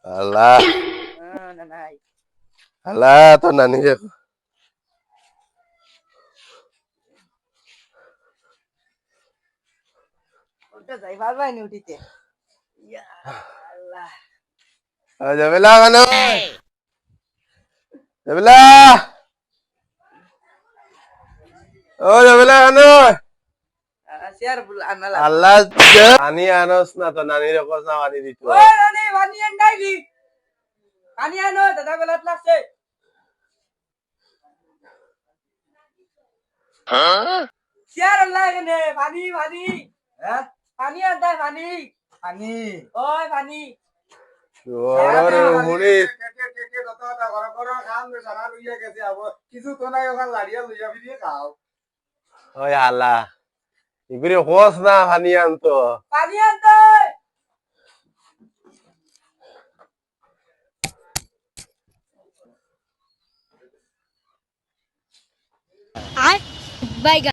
আল্লাহ নাই আল্লাহ তো নানি রে ওটা যাই পারবাই নি উঠিতে ইয়া আল্লাহ যাবেলা কেন যাবেলা ও যাবেলা কেন শেয়ার আনা লাগবে আল্লাহ পানি আনস না তো নানি রে কস না পানি দিত ওই রানী পানি আনডাই দি পানি আনো দাদা বেলাত লাগছে শেয়ার লাগে নে পানি পানি হ্যাঁ পানি আনডাই পানি পানি ওই পানি মুড়ি ওই আল্লাহ ইগুরি কস না পানি আনতো পানি আনতে আর বাইগা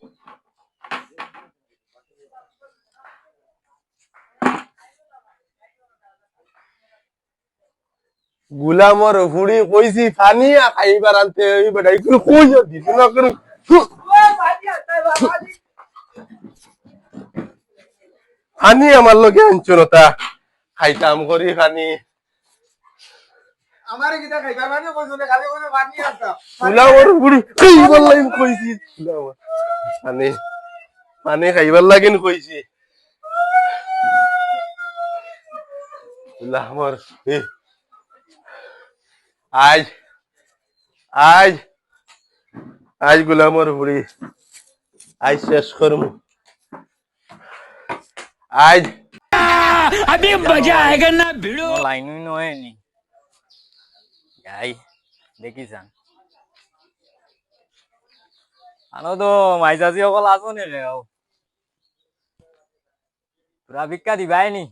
গুলামর হুড়ি কইছি পানি খাইবার আনতে ওই বেটা ইগুরি কই দিছ না করে ওই পানি আনতে পানি পানি আমার লগে আনছো না তা খাইতাম করি পানি আমারে কিটা খাইবার মানে কইছো না খালি কইছো পানি আনতা গুলামর হুড়ি খাইবার লাগিন কইছি গুলামর পানি পানি খাইবার লাগিন কইছি গুলামর আজ আজ আজ গুলামর হুড়ি আজ শেষ করমু আজ अभी मजा आएगा ना भिड़ो लाइन नोए नी যাই দেখি যান আনো তো মাইজাজি অকল আছো নে রেও পুরা ভিক্ষা দিবাই নি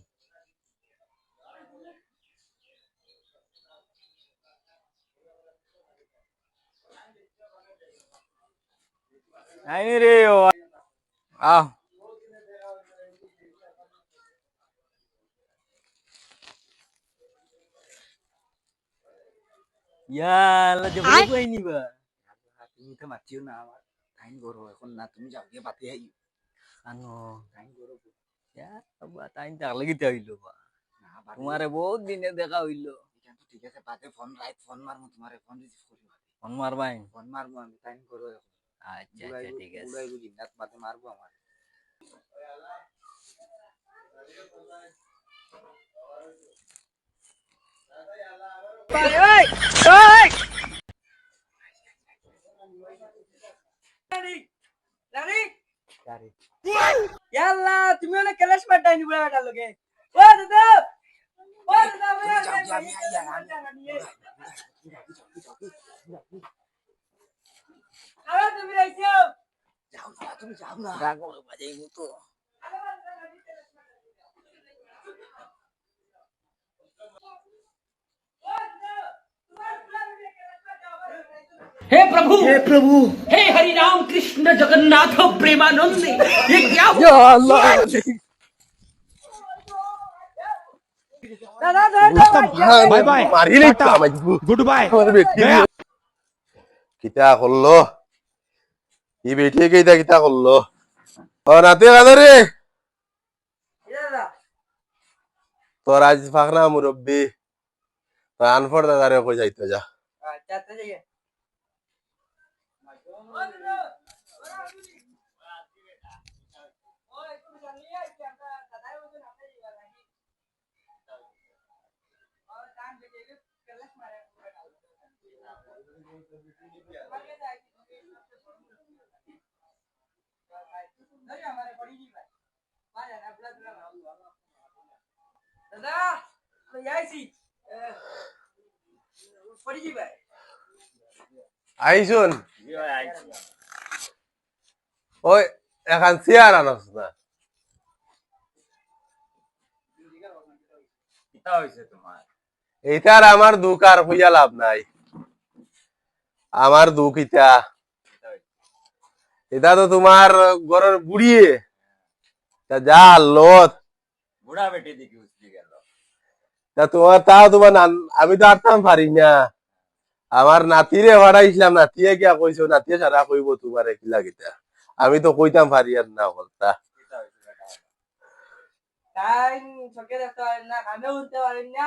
আইনি রে ও আহ ইয়ালা যে বলে কই নিবা তুমি তো মাতিও না আমার টাইম করো এখন না তুমি যাও গিয়ে বাতি আই আনো টাইম করো ইয়া বাবা টাইম তাক লাগিতে হইলো বা না বাতি তোমারে বহুত দিনে দেখা হইলো কিন্তু ঠিক আছে বাদে ফোন রাইট ফোন মারমু তোমারে ফোন রিসিভ করিও ফোন মারবাই ফোন মারমু আমি টাইম করো এখন আচ্ছা আচ্ছা ঠিক আছে উড়াই বুঝি না বাদে মারবো আমার ওই ওই রানী রানী গাড়ি ইয়াল্লা তুমি অনেক ক্লাস পাঠাই নি বুড়া বেটার লগে ও দাদা ও দাদা আমি আইয়া আরে তুমি রাইছো যাও না তুমি যাও না রাগ বাজাই মতো हे प्रभु हे हरि राम कृष्ण जगन्नाथ प्रेमानंद ये क्या हुआ? দাদা দাদা বাই বাই মারিলে গুড বাই আমার বেটি কিতা করলো এই বেটি কিতা কিতা করলো ও নাতে কাদা রে দাদা তোর আজ ফাকনা মুরব্বি আনফর দাদা রে কই যাইতো যা আচ্ছা আচ্ছা যাই দাদা যাইছি পড়ি যাবে আইসুন ওই এখন চেয়ার আনস না কিতা হইছে তোমার এইটার আমার দুঃখ আর হইয়া লাভ নাই আমার দুঃখ ইটা এটা তো তোমার ঘরের বুড়িয়ে তা যা লত বুড়া বেটি দেখি উঠলি গেল তা আমি তো আরতাম পারি না আমার নাতিরে ভাড়াইছিলাম নাতিয়ে গিয়া কইছো নাতিয়ে সারা কইব তোমার কিলা গিতা আমি তো কইতাম পারি আর না বলতা টাইম চকে দেখতে পারেন না কানে উঠতে পারেন না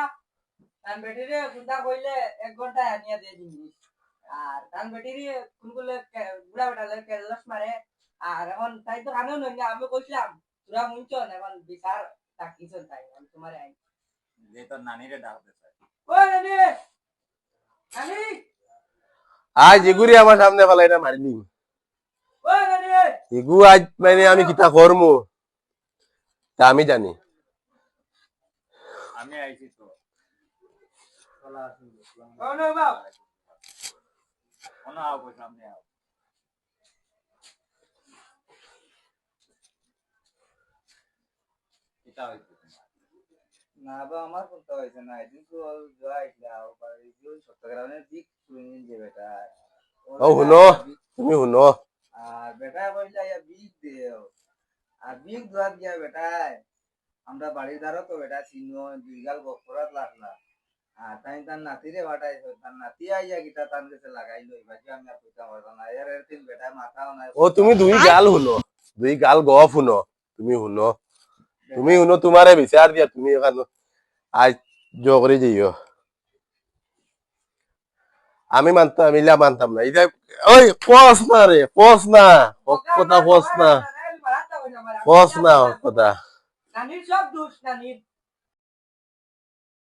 তার বেটিরে কোনটা কইলে 1 ঘন্টা আনিয়া দিয়ে দিবি আর তার বেটিরে কোনগুলো বুড়া বেটালে কেলস মারে আর এখন তাই তো কানেও নই না আমি কইছিলাম তোরা মুনছন এখন বিচার ডাকিছন তাই আমি তোমারে আই যে তোর নানিরে ডাক দিছে ওই নানি নানি আজ এগুরি আমার সামনে ফেলাইটা মারিনি ওই নানি এগু আজ মানে আমি কিতা করমু তা আমি জানি আমি আইছি তো ও নো বাপ ওনা আও কই সামনে আও এটা হইছে না বা আমার কোনটা হয়েছে না এদিন তো যাইছিলাম চট্টগ্রামের দিক শুনিন যে বেটা ও হুনো তুমি হুনো আর বেটা বললা ইয়া বিগ দেও আর বিগ দোয়াত গিয়া বেটায় আমরা বাড়িদারও তো বেটা চিনো দুইগাল বকরাত লাগলা আর তার নাতিরে বাটাইছো তার নাতি আইয়া গিতা তার কাছে লাগাইলো বাকি আমি আর কইতা পারতাম না এর দিন বেটা মাথাও নাই ও তুমি দুই গাল গফ হুনো তুমি হুনো তোমারে বিচার দিয়া তুমি এখানে আজ জো করে যাইও আমি মানতাম না এটা ওই পস না কথা পস না কথা কথা নানির সব দোষ নানির